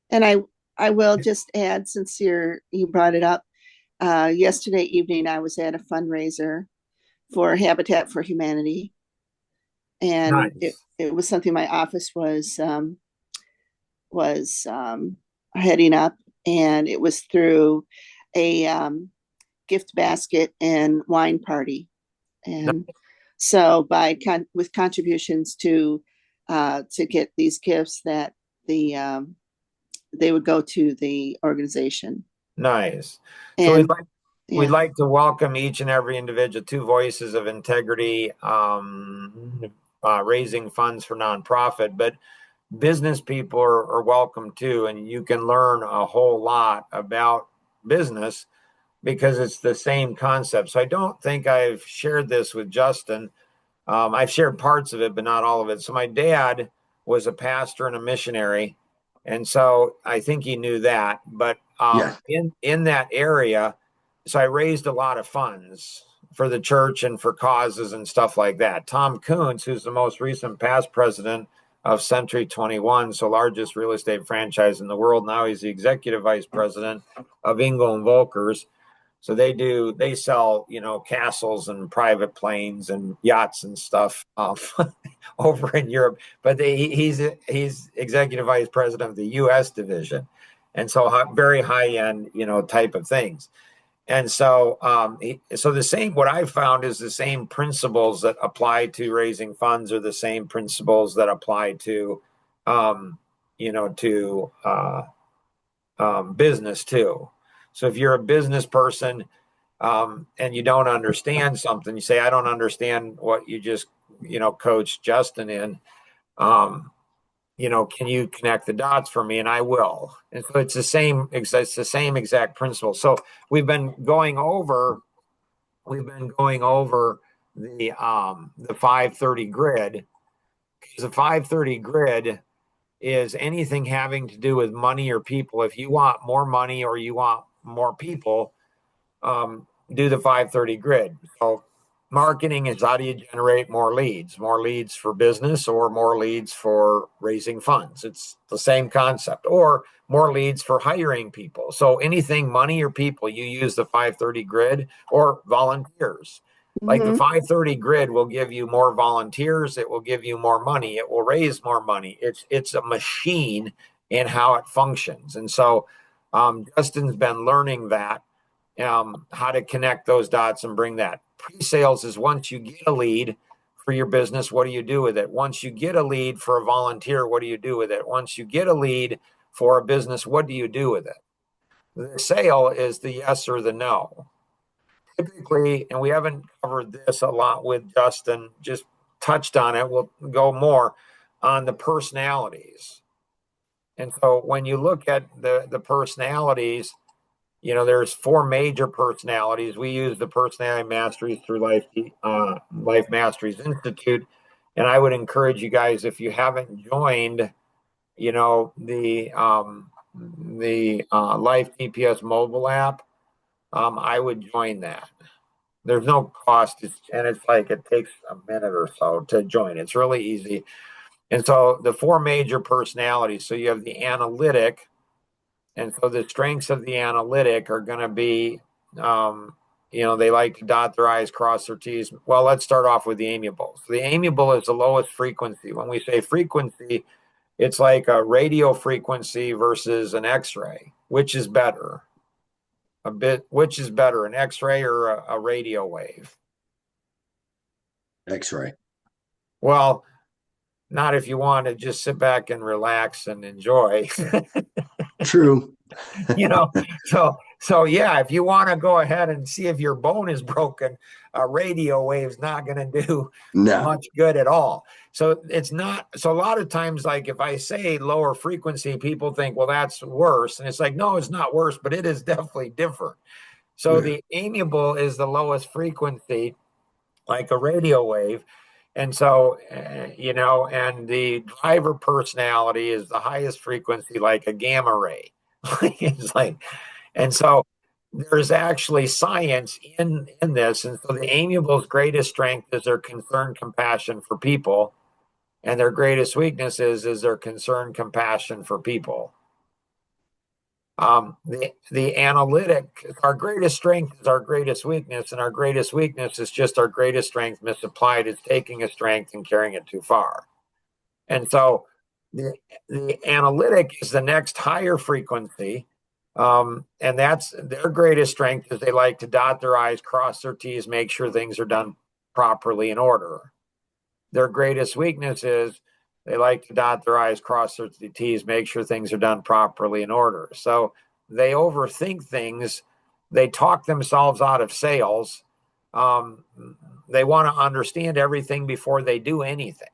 And I will just add, since you brought it up, yesterday evening I was at a fundraiser for Habitat for Humanity, and Nice. it was something my office was heading up, and it was through a gift basket and wine party, and so with contributions to get these gifts that the they would go to the organization. Nice. So And we'd yeah. like to welcome each and every individual, two voices of integrity, raising funds for nonprofit, but business people are welcome too, and you can learn a whole lot about business because it's the same concept. So I don't think I've shared this with Justin. I've shared parts of it, but not all of it. So my dad was a pastor and a missionary, and so I think he knew that. But Yes. in that area, so I raised a lot of funds for the church and for causes and stuff like that. Tom Coons, who's the most recent past president of Century 21, so largest real estate franchise in the world. Now he's the executive vice president of Engel and Volkers. So they sell, castles and private planes and yachts and stuff over in Europe. But he's executive vice president of the U.S. division, and so very high end, type of things. And so, so the same. What I've found is the same principles that apply to raising funds are the same principles that apply to, to business too. So if you're a business person and you don't understand something, you say, I don't understand what you just, coach Justin in. Um, can you connect the dots for me? And I will. And so it's the same exact principle. So we've been going over, we've been going over the 530 grid, because the 530 grid is anything having to do with money or people. If you want more money or you want more people, do the 530 grid. So marketing is how do you generate more leads for business or more leads for raising funds. It's the same concept, or more leads for hiring people. So anything money or people, you use the 530 grid, or volunteers. Like the Mm-hmm. 530 grid will give you more volunteers, it will give you more money, it will raise more money. It's a machine in how it functions. And so Justin's been learning that, how to connect those dots and bring that. Pre-sales is once you get a lead for your business, what do you do with it? Once you get a lead for a volunteer, what do you do with it? Once you get a lead for a business, what do you do with it? The sale is the yes or the no. Typically, and we haven't covered this a lot with Justin, just touched on it. We'll go more on the personalities. And so when you look at the personalities, there's four major personalities. We use the personality masteries through Life Masteries Institute, and I would encourage you guys, if you haven't joined, the Life GPS mobile app, I would join that. There's no cost, and it's like it takes a minute or so to join. It's really easy. And so the four major personalities. So you have the analytic. And so the strengths of the analytic are going to be, they like to dot their I's, cross their T's. Well, let's start off with the amiable. So the amiable is the lowest frequency. When we say frequency, it's like a radio frequency versus an X-ray. Which is better? Which is better, an X-ray or a radio wave? X-ray. Well, not if you want to just sit back and relax and enjoy. True. you know so yeah, if you want to go ahead and see if your bone is broken, a radio wave's not going to do No. much good at all. So it's not. So a lot of times, like if I say lower frequency, people think, well, that's worse, and it's like, no, it's not worse, but it is definitely different. So Yeah. the amiable is the lowest frequency, like a radio wave. And so, and the driver personality is the highest frequency, like a gamma ray. It's like, and so there's actually science in this. And so the amiable's greatest strength is their concern, compassion for people, and their greatest weakness is their concern, compassion for people. The analytic, our greatest strength is our greatest weakness, and our greatest weakness is just our greatest strength misapplied. It's taking a strength and carrying it too far. And so the analytic is the next higher frequency. And that's their greatest strength is they like to dot their I's, cross their T's, make sure things are done properly in order. Their greatest weakness is they like to dot their I's, cross their T's, make sure things are done properly in order. So they overthink things. They talk themselves out of sales. They want to understand everything before they do anything.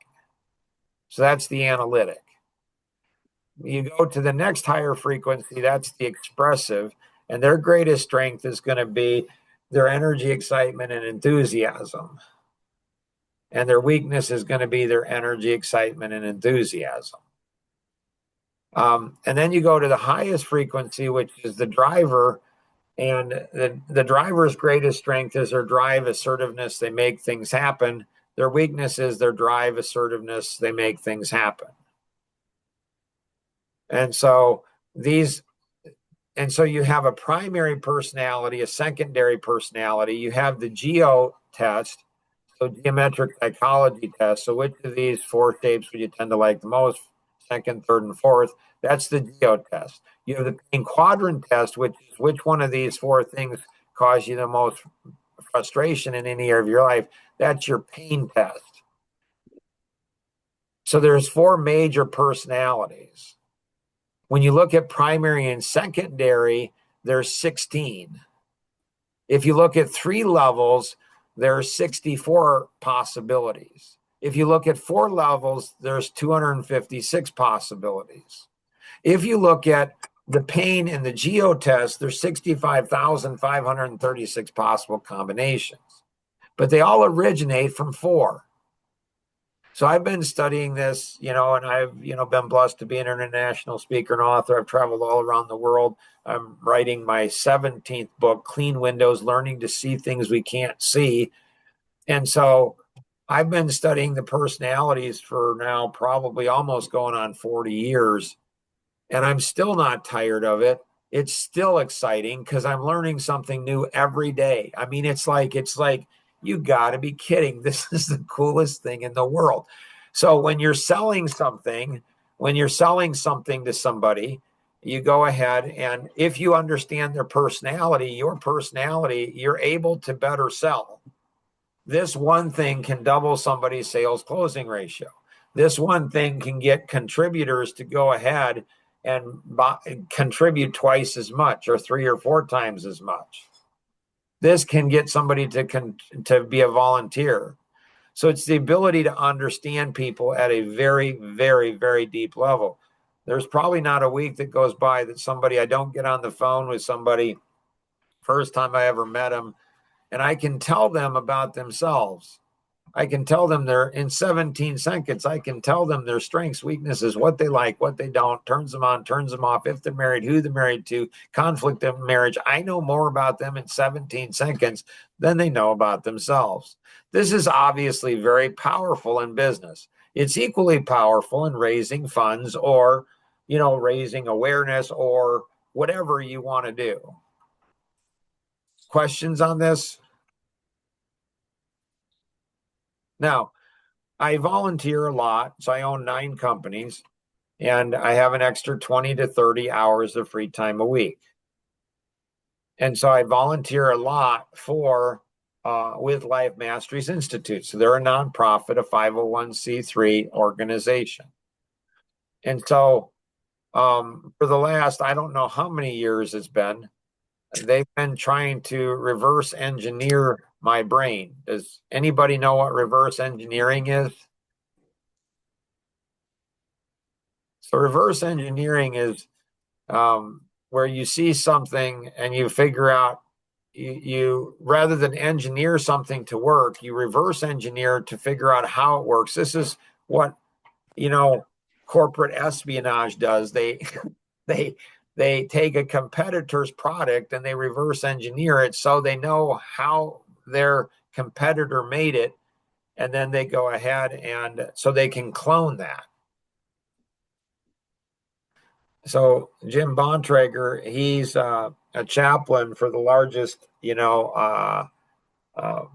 So that's the analytic. You go to the next higher frequency, that's the expressive, and their greatest strength is going to be their energy, excitement, and enthusiasm. And their weakness is going to be their energy, excitement, and enthusiasm. And then you go to the highest frequency, which is the driver. And the driver's greatest strength is their drive, assertiveness. They make things happen. Their weakness is their drive, assertiveness. They make things happen. And so you have a primary personality, a secondary personality. You have the geo test, so geometric psychology test. So which of these four shapes would you tend to like the most? Second, third, and fourth. That's the geo test. You have the pain quadrant test, which is which one of these four things cause you the most frustration in any area of your life. That's your pain test. So there's four major personalities. When you look at primary and secondary, there's 16. If you look at 3 levels, there are 64 possibilities. If you look at 4 levels, there's 256 possibilities. If you look at the pain and the geo test, there's 65,536 possible combinations. But they all originate from 4. So I've been studying this, and I've, been blessed to be an international speaker and author. I've traveled all around the world. I'm writing my 17th book, Clean Windows, Learning to See Things We Can't See. And so I've been studying the personalities for now probably almost going on 40 years. And I'm still not tired of it. It's still exciting because I'm learning something new every day. I mean, it's like, you got to be kidding. This is the coolest thing in the world. So when you're selling something to somebody, you go ahead and if you understand their personality, you're able to better sell. This one thing can double somebody's sales closing ratio. This one thing can get contributors to go ahead and contribute twice as much or 3 or 4 times as much. This can get somebody to be a volunteer. So it's the ability to understand people at a very, very, very deep level. There's probably not a week that goes by that I don't get on the phone with somebody first time I ever met them, and I can tell them about themselves. I can tell them in 17 seconds, I can tell them their strengths, weaknesses, what they like, what they don't, turns them on, turns them off, if they're married, who they're married to, conflict of marriage. I know more about them in 17 seconds than they know about themselves. This is obviously very powerful in business. It's equally powerful in raising funds or, raising awareness or whatever you want to do. Questions on this? Now, I volunteer a lot, so I own 9 companies, and I have an extra 20 to 30 hours of free time a week. And so I volunteer a lot with Life Masteries Institute. So they're a nonprofit, a 501c3 organization. And so for the last, I don't know how many years it's been, they've been trying to reverse engineer my brain. Does anybody know what reverse engineering is? So reverse engineering is where you see something and you figure out you rather than engineer something to work, you reverse engineer to figure out how it works. This is what corporate espionage does. They take a competitor's product and they reverse engineer it so they know how their competitor made it, and then they go ahead and so they can clone that. So Jim Bontrager, he's a chaplain for the largest,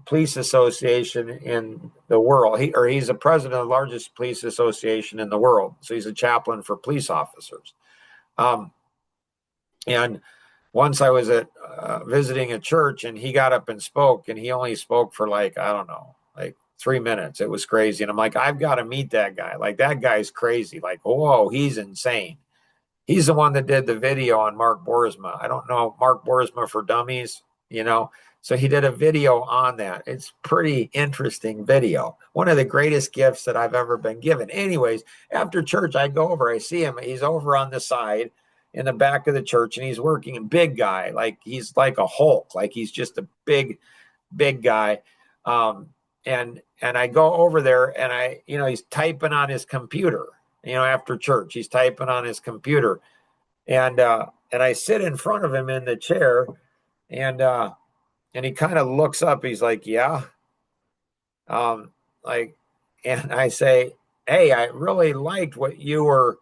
police association in the world. He's a president of the largest police association in the world. So he's a chaplain for police officers. Um, and once I was at visiting a church, and he got up and spoke, and he only spoke for like, I don't know, like 3 minutes. It was crazy. And I'm like, I've got to meet that guy. Like, that guy's crazy. Like, whoa, he's insane. He's the one that did the video on Mark Boersma. I don't know, Mark Boersma for Dummies, you know. So he did a video on that. It's pretty interesting video. One of the greatest gifts that I've ever been given. Anyways, after church, I go over, I see him. He's over on the side in the back of the church, and he's working, a big guy. Like, he's like a Hulk. Like, he's just a big, big guy. And I go over there, and he's typing on his computer. After church, he's typing on his computer, and I sit in front of him in the chair, and he kind of looks up. He's like, "Yeah," like, and I say, "Hey, I really liked what you were,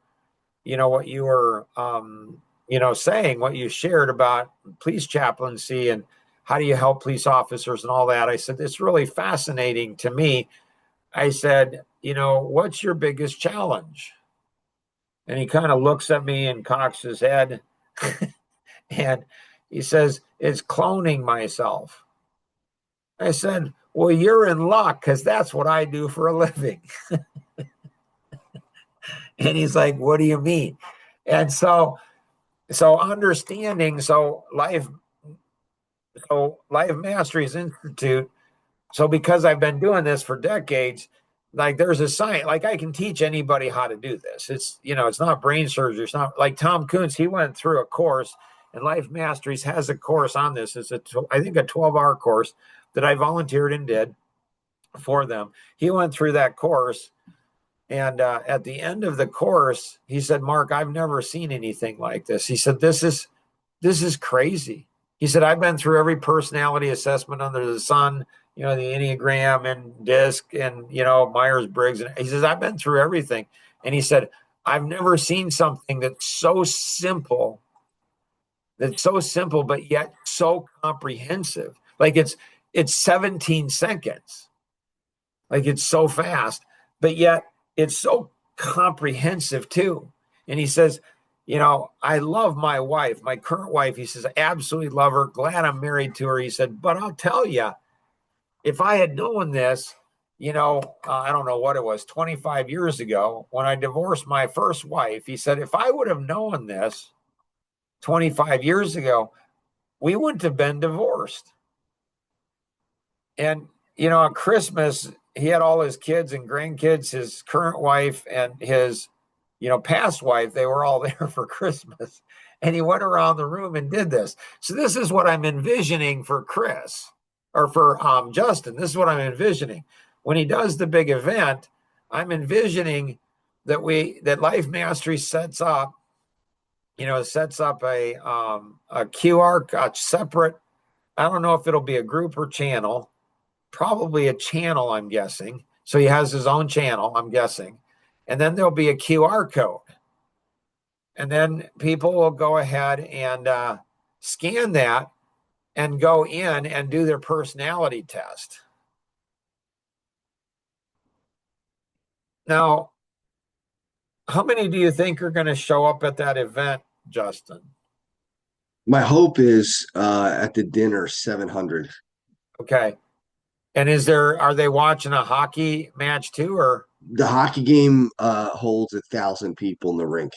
saying, what you shared about police chaplaincy and how do you help police officers and all that." I said, "It's really fascinating to me." I said, "What's your biggest challenge?" And he kind of looks at me and cocks his head and he says, "It's cloning myself." I said, "Well, you're in luck, because that's what I do for a living." And he's like, "What do you mean?" And so understanding, Life Masteries Institute. So because I've been doing this for decades, like, there's a science, like, I can teach anybody how to do this. It's not brain surgery. It's not like Tom Kuntz. He went through a course, and Life Masteries has a course on this. It's I think a 12-hour course that I volunteered and did for them. He went through that course. And at the end of the course, he said, "Mark, I've never seen anything like this." He said, this is crazy. He said, "I've been through every personality assessment under the sun, the Enneagram and DISC and, Myers-Briggs." And he says, "I've been through everything." And he said, "I've never seen something that's so simple, but yet so comprehensive. Like, it's 17 seconds. Like, it's so fast, but yet it's so comprehensive too." And he says, "I love my wife, my current wife." He says, "I absolutely love her. Glad I'm married to her." He said, "But I'll tell you, if I had known this, I don't know what it was, 25 years ago when I divorced my first wife," he said, "if I would have known this 25 years ago, we wouldn't have been divorced." And, on Christmas, he had all his kids and grandkids, his current wife and his, past wife. They were all there for Christmas. And he went around the room and did this. So this is what I'm envisioning for Chris, or for Justin. This is what I'm envisioning. When he does the big event, I'm envisioning that Life Mastery sets up a QR, separate. I don't know if it'll be a group or channel. Probably a channel, I'm guessing. So he has his own channel, I'm guessing. And then there'll be a QR code. And then people will go ahead and scan that and go in and do their personality test. Now, how many do you think are going to show up at that event, Justin? My hope is at the dinner, 700. Okay. And are they watching a hockey match too, or? The hockey game holds 1,000 people in the rink.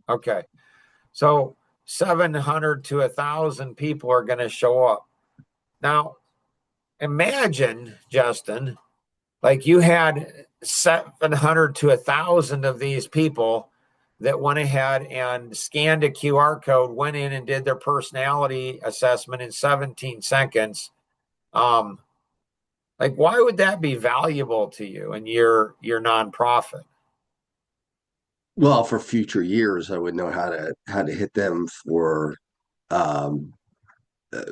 Okay. So 700 to 1,000 people are going to show up. Now, imagine, Justin, like, you had 700 to 1,000 of these people that went ahead and scanned a QR code, went in and did their personality assessment in 17 seconds. Like, why would that be valuable to you and your nonprofit? Well, for future years, I would know how to hit them for um, uh,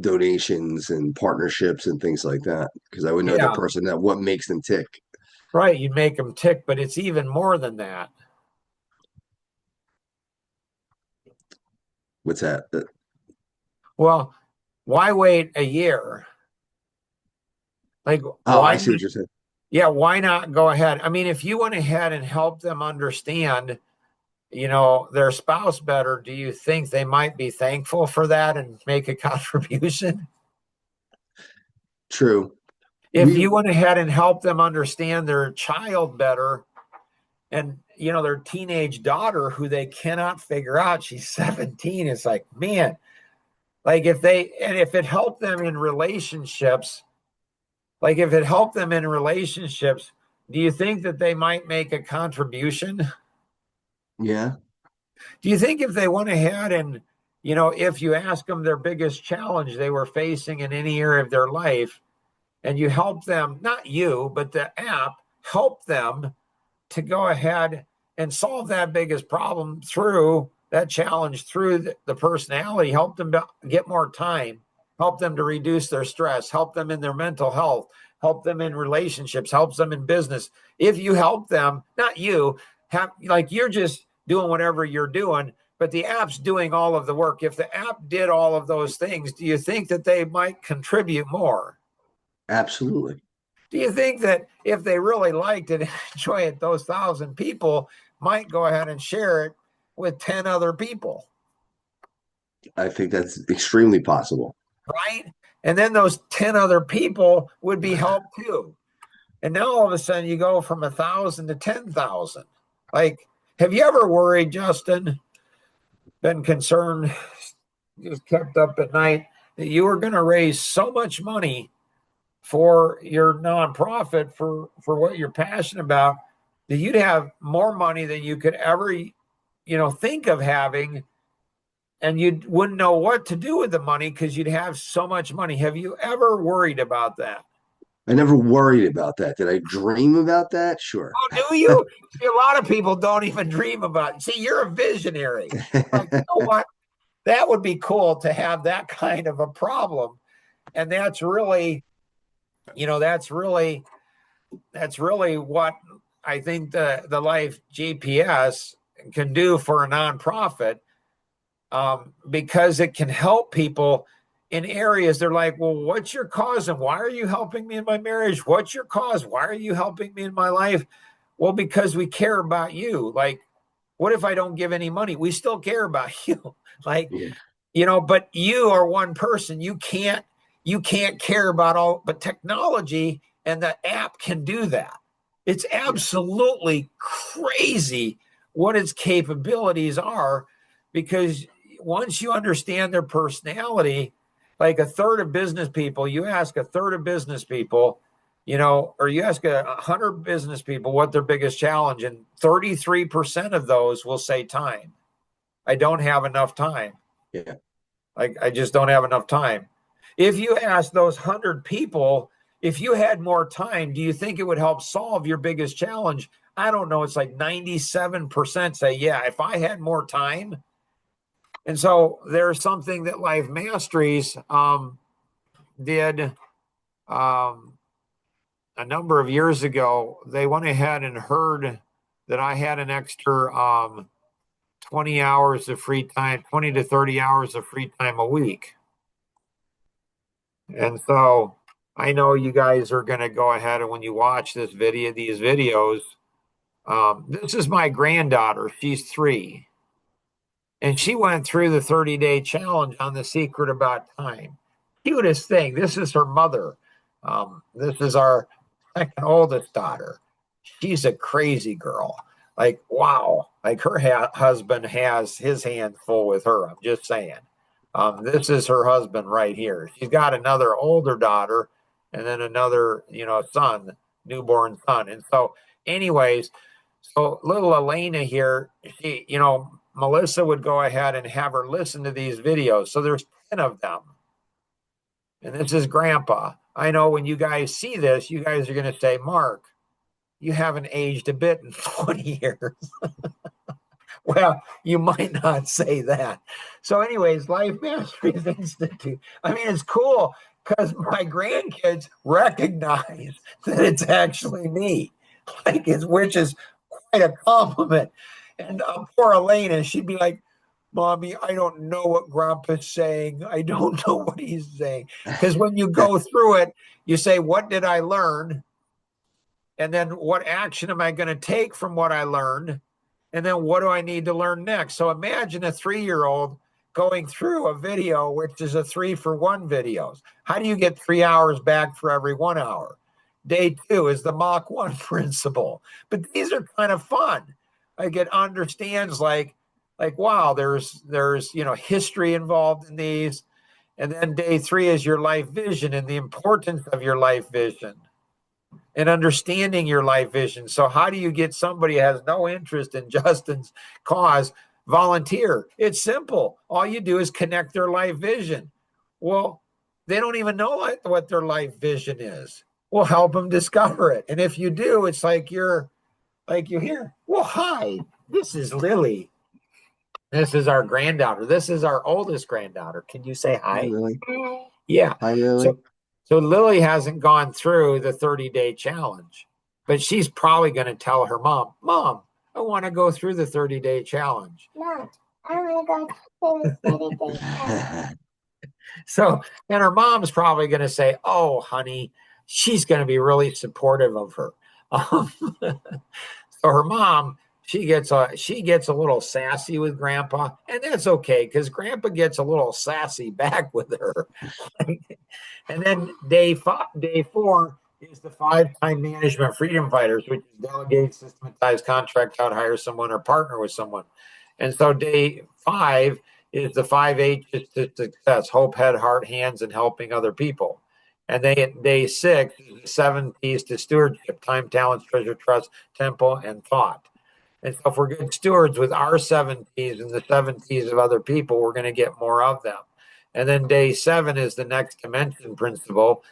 donations and partnerships and things like that, because I would know the Yeah, person, that what makes them tick. right. You make them tick, but it's even more than that. What's that? Well, why wait a year? Like, Oh, I why? see what you're saying. Yeah, why not go ahead? I mean, if you went ahead and helped them understand, their spouse better, do you think they might be thankful for that and make a contribution? True. If We you went ahead and helped them understand their child better and, their teenage daughter who they cannot figure out, she's 17, it's like, man, like if it helped them in relationships, do you think that they might make a contribution? Yeah, Do you think if they went ahead and, if you ask them their biggest challenge they were facing in any area of their life, and you help them, not you, but the app help them to go ahead and solve that biggest problem through that challenge, through the personality, help them to get more time, help them to reduce their stress, help them in their mental health, help them in relationships, helps them in business. If you help them, not you, have like you're just doing whatever you're doing, but the app's doing all of the work. If the app did all of those things, do you think that they might contribute more? absolutely. Do you think that if they really liked it and enjoy it, those 1,000 people might go ahead and share it with 10 other people, I think that's extremely possible. right? And then those 10 other people would be helped too. And now all of a sudden you go from 1,000 to 10,000. Like, have you ever worried, Justin, been concerned, just kept up at night that you were going to raise so much money for your nonprofit for what you're passionate about, that you'd have more money than you could ever think of having, and you wouldn't know what to do with the money because you'd have so much money? Have you ever worried about that? I never worried about that. Did I dream about that? Sure. Oh, do you? See, a lot of people don't even dream about it. See, you're a visionary. Like, you know what, that would be cool to have that kind of a problem. And that's really, that's really what I think the Life GPS can do for a nonprofit, because it can help people in areas they're like, well, what's your cause and why are you helping me in my marriage? What's your cause? Why are you helping me in my life? Well, because we care about you. Like, what if I don't give any money? We still care about you. Like, Yeah. but you are one person. You can't care about all, but technology and the app can do that. It's Yeah. absolutely crazy what its capabilities are, because once you understand their personality, like a third of business people, you ask a third of business people, or you ask 100 business people what their biggest challenge, and 33% of those will say time. I don't have enough time. Yeah. Like, I just don't have enough time. If you ask those 100 people, if you had more time, do you think it would help solve your biggest challenge? I don't know. It's like 97% say, yeah, if I had more time. And so there's something that Life Masteries did a number of years ago. They went ahead and heard that I had an extra 20 hours of free time, 20 to 30 hours of free time a week. And so I know you guys are going to go ahead, and when you watch these videos, this is my granddaughter. She's 3. And she went through the 30-day challenge on The Secret About Time. Cutest thing. This is her mother. This is our second oldest daughter. She's a crazy girl. Like, wow. Like, her husband has his hands full with her. I'm just saying. This is her husband right here. She's got another older daughter and then another, son, newborn son. And so, anyways, so little Elena here, Melissa would go ahead and have her listen to these videos. So there's 10 of them. And this is Grandpa. I know when you guys see this, you guys are going to say, Mark, you haven't aged a bit in 20 years. Well, you might not say that. So, anyways, Life Masteries Institute. I mean, it's cool because my grandkids recognize that it's actually me, which is quite a compliment. And poor Elena, she'd be like, Mommy, I don't know what Grandpa's saying. I don't know what he's saying. Because when you go through it, you say, what did I learn? And then what action am I going to take from what I learned? And then what do I need to learn next? So imagine a 3-year-old going through a video, which is a 3-for-1 videos. How do you get 3 hours back for every 1 hour? Day 2 is the Mach 1 principle. But these are kind of fun. Like it understands wow, there's history involved in these. And then day 3 is your life vision and the importance of your life vision and understanding your life vision. So how do you get somebody who has no interest in Justin's cause volunteer? It's simple. All you do is connect their life vision. Well, they don't even know what their life vision is. We'll help them discover it. And if you do, it's like you're here. Well, hi, this is Lily. This is our granddaughter. This is our oldest granddaughter. Can you say Hi, hi? Lily. Yeah. Hi, Lily. So Lily hasn't gone through the 30-day challenge, but she's probably going to tell her mom, Mom, I want to go through the 30-day challenge. Not. I want to go to the 30 days. So, and her mom's probably going to say, Oh, honey, she's going to be really supportive of her. So her mom, she gets a little sassy with Grandpa, and that's okay because Grandpa gets a little sassy back with her. And then day 4 is the 5-time management freedom fighters, which is delegate, systematize, contract out, hire someone, or partner with someone. And so day 5 is the 5 H's to success: hope, head, heart, hands, and helping other people. And day 6 is the 7 T's to stewardship: time, talent, treasure, trust, temple, and thought. And so if we're good stewards with our 7 T's and the 7 T's of other people, we're going to get more of them. And then day 7 is the next dimension principle.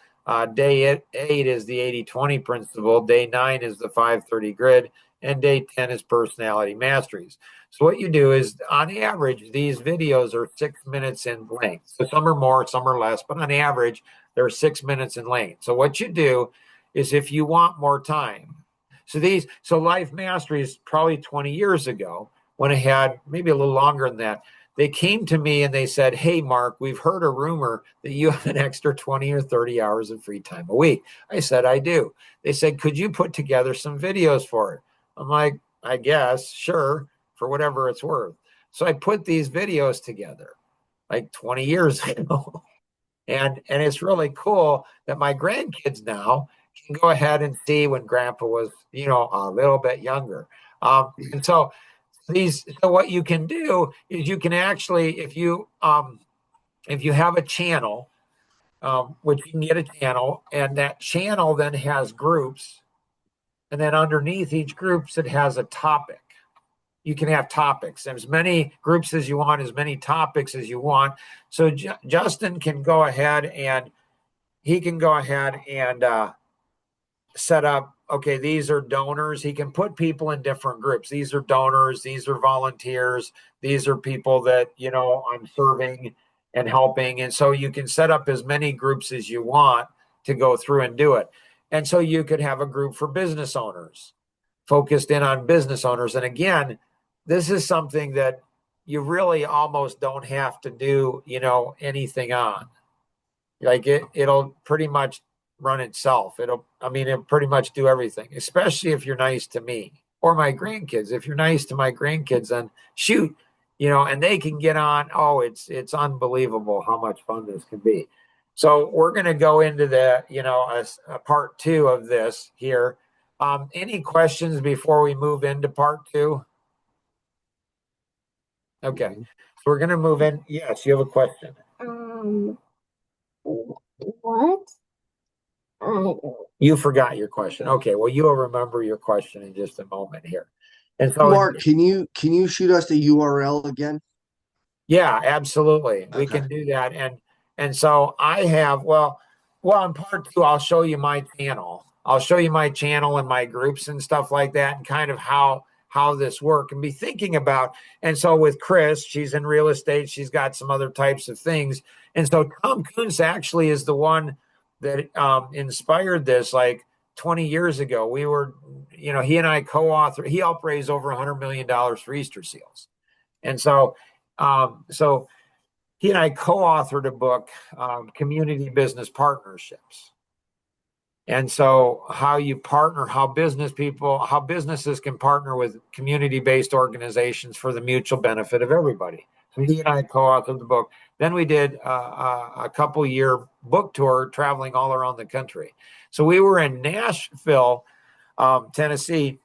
Day 8 is the 80-20 principle. Day 9 is the 530 grid. And day 10 is personality masteries. So what you do is, on average, these videos are 6 minutes in length. So some are more, some are less, but on average, they're 6 minutes in length. So what you do is, if you want more time, so Life Masteries, probably 20 years ago, when I had maybe a little longer than that, they came to me and they said, Hey, Mark, we've heard a rumor that you have an extra 20 or 30 hours of free time a week. I said, I do. They said, could you put together some videos for it? I'm like, I guess, sure, for whatever it's worth. So I put these videos together like 20 years ago. And it's really cool that my grandkids now can go ahead and see when Grandpa was, a little bit younger. And so what you can do is you can actually, if you have a channel, which you can get a channel, and that channel then has groups, and then underneath each groups it has a topic. You can have topics, as many groups as you want, as many topics as you want. So Justin can go ahead and set up, okay, these are donors. He can put people in different groups. These are donors, these are volunteers, these are people that, I'm serving and helping. And so you can set up as many groups as you want to go through and do it. And so you could have a group for business owners, focused in on business owners. And again, this is something that you really almost don't have to do, anything on. Like it'll pretty much run itself. It'll pretty much do everything, especially if you're nice to me or my grandkids. If you're nice to my grandkids, then shoot, and they can get on. Oh, it's unbelievable how much fun this can be. So we're going to go into the, a part 2 of this here. Any questions before we move into part 2? Okay. So we're going to move in. Yes, you have a question. What? You forgot your question. Okay, well, you'll remember your question in just a moment here. And so, Mark, can you shoot us the URL again? yeah, absolutely, we Okay. can do that. And so I have in part 2, I'll show you my channel. I'll show you my channel and my groups and stuff like that, and kind of how this work and be thinking about. And so with Chris, she's in real estate. She's got some other types of things. And so Tom Kuntz actually is the one that inspired this like 20 years ago. We were, he and I co-authored, he helped raise over $100 million for Easter seals. And so So he and I co-authored a book, Community Business Partnerships. And so how you partner, how businesses can partner with community-based organizations for the mutual benefit of everybody. So he and I co-authored the book. Then we did a couple-year book tour traveling all around the country. So we were in Nashville, Tennessee,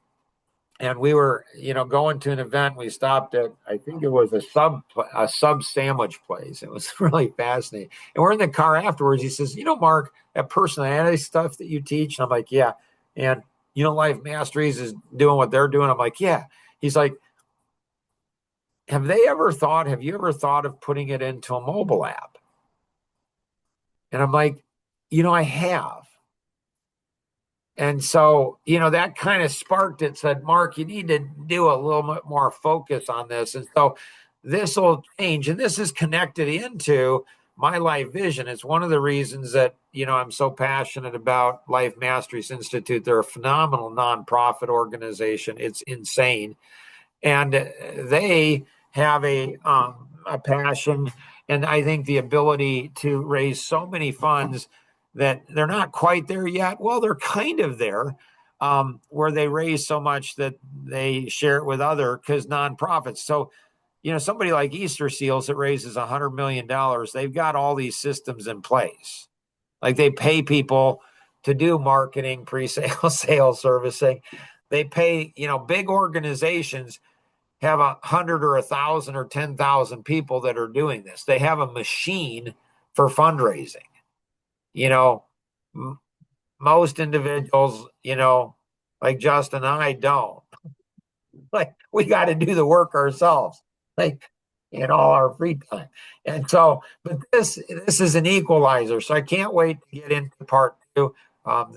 and we were, going to an event. We stopped at, I think it was a sub sandwich place. It was really fascinating. And we're in the car afterwards. He says, Mark, that personality stuff that you teach. And I'm like, yeah. And Life Masteries is doing what they're doing. I'm like, yeah. He's like, have you ever thought of putting it into a mobile app? And I'm like, I have. And so, that kind of sparked it, said, Mark, you need to do a little bit more focus on this. And so this will change. And this is connected into my life vision. It's one of the reasons that, I'm so passionate about Life Masteries Institute. They're a phenomenal nonprofit organization. It's insane. And they have a passion and I think the ability to raise so many funds that they're not quite there yet. Well, they're kind of there, where they raise so much that they share it with other because nonprofits. So, somebody like Easter Seals that raises $100 million, they've got all these systems in place. Like they pay people to do marketing, pre-sale, sales, servicing. They pay, big organizations have 100 or 1,000 or 10,000 people that are doing this. They have a machine for fundraising. Most individuals, like Justin and I don't. Like we got to do the work ourselves, like in all our free time. And so, but this is an equalizer. So I can't wait to get into part two.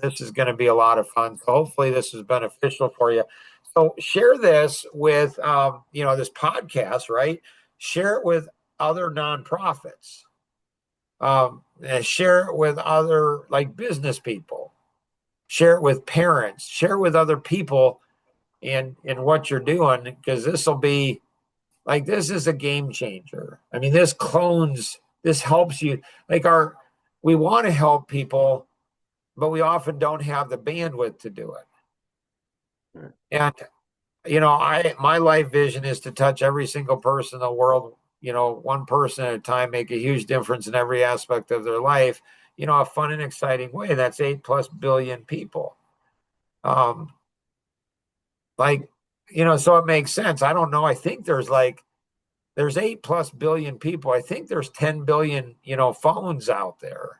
This is going to be a lot of fun. So hopefully this is beneficial for you. So share this with, this podcast, right? Share it with other nonprofits. And share it with other like business people. Share it with parents. Share it with other people in what you're doing, because this will be like, this is a game changer. I mean, this helps you. Like we want to help people, but we often don't have the bandwidth to do it. Right. And my life vision is to touch every single person in the world, one person at a time, make a huge difference in every aspect of their life, a fun and exciting way. That's 8+ billion people. So it makes sense. I don't know. I think there's 8+ billion people. I think there's 10 billion, phones out there,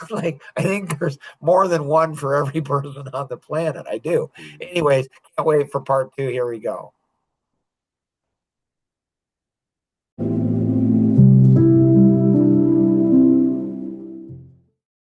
like I think there's more than one for every person on the planet. I do. Anyways, can't wait for part two. Here we go.